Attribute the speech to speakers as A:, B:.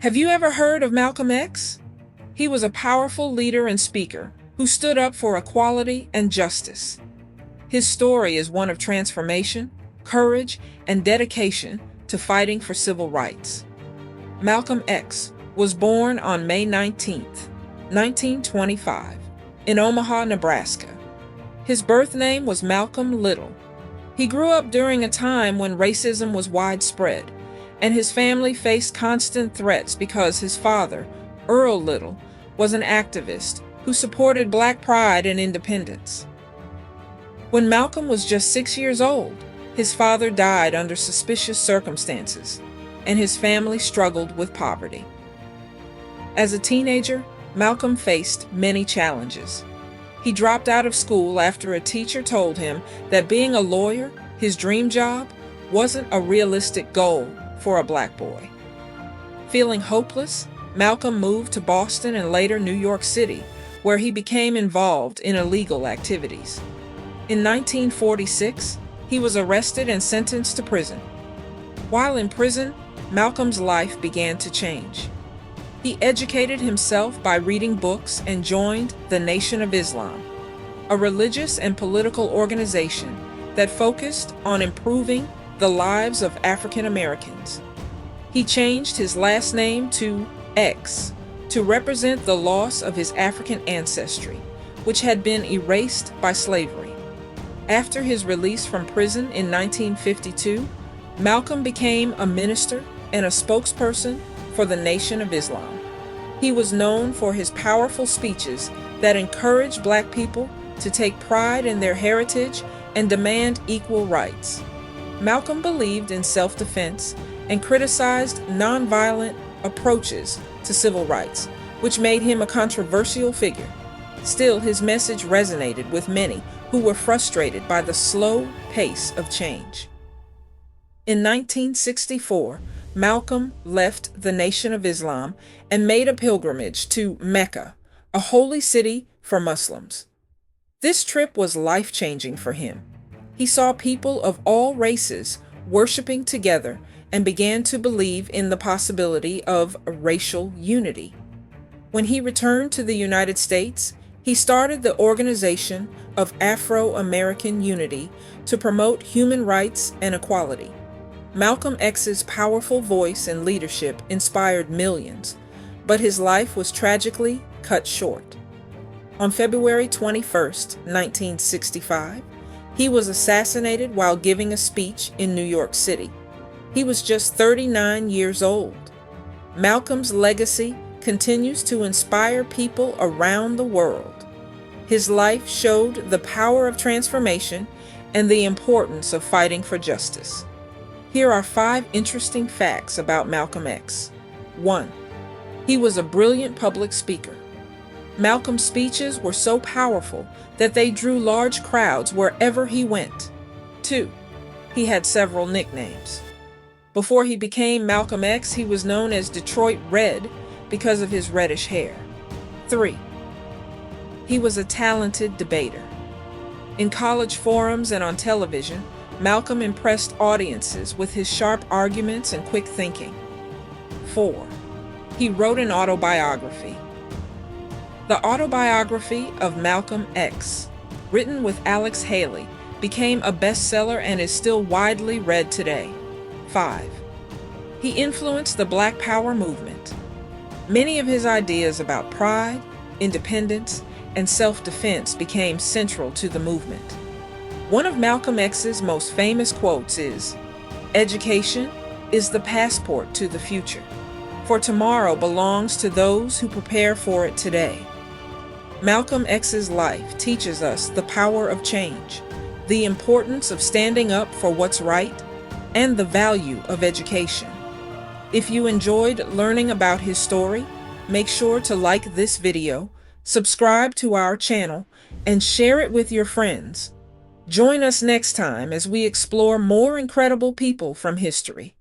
A: Have you ever heard of Malcolm X? He was a powerful leader and speaker who stood up for equality and justice. His story is one of transformation, courage, and dedication to fighting for civil rights. Malcolm X was born on May 19, 1925, in Omaha, Nebraska. His birth name was Malcolm Little. He grew up during a time when racism was widespread, and his family faced constant threats because his father, Earl Little, was an activist who supported Black pride and independence. When Malcolm was just 6 years old, his father died under suspicious circumstances, and his family struggled with poverty. As a teenager, Malcolm faced many challenges. He dropped out of school after a teacher told him that being a lawyer, his dream job, wasn't a realistic goal for a Black boy. Feeling hopeless, Malcolm moved to Boston and later New York City, where he became involved in illegal activities. In 1946, he was arrested and sentenced to prison. While in prison, Malcolm's life began to change. He educated himself by reading books and joined the Nation of Islam, a religious and political organization that focused on improving the lives of African Americans. He changed his last name to X to represent the loss of his African ancestry, which had been erased by slavery. After his release from prison in 1952, Malcolm became a minister and a spokesperson for the Nation of Islam. He was known for his powerful speeches that encouraged Black people to take pride in their heritage and demand equal rights. Malcolm believed in self-defense and criticized nonviolent approaches to civil rights, which made him a controversial figure. Still, his message resonated with many who were frustrated by the slow pace of change. In 1964, Malcolm left the Nation of Islam and made a pilgrimage to Mecca, a holy city for Muslims. This trip was life-changing for him. He saw people of all races worshiping together and began to believe in the possibility of racial unity. When he returned to the United States, he started the Organization of Afro-American Unity to promote human rights and equality. Malcolm X's powerful voice and leadership inspired millions, but his life was tragically cut short. On February 21, 1965, he was assassinated while giving a speech in New York City. He was just 39 years old. Malcolm's legacy continues to inspire people around the world. His life showed the power of transformation and the importance of fighting for justice. Here are 5 interesting facts about Malcolm X. 1. He was a brilliant public speaker. Malcolm's speeches were so powerful that they drew large crowds wherever he went. 2. He had several nicknames. Before he became Malcolm X, he was known as Detroit Red because of his reddish hair. 3. He was a talented debater. In college forums and on television, Malcolm impressed audiences with his sharp arguments and quick thinking. 4. He wrote an autobiography. The autobiography of Malcolm X, written with Alex Haley, became a bestseller and is still widely read today. 5. He influenced the Black Power movement. Many of his ideas about pride, independence, and self-defense became central to the movement. One of Malcolm X's most famous quotes is, "Education is the passport to the future, for tomorrow belongs to those who prepare for it today." Malcolm X's life teaches us the power of change, the importance of standing up for what's right, and the value of education. If you enjoyed learning about his story, make sure to like this video, subscribe to our channel, and share it with your friends. Join us next time as we explore more incredible people from history.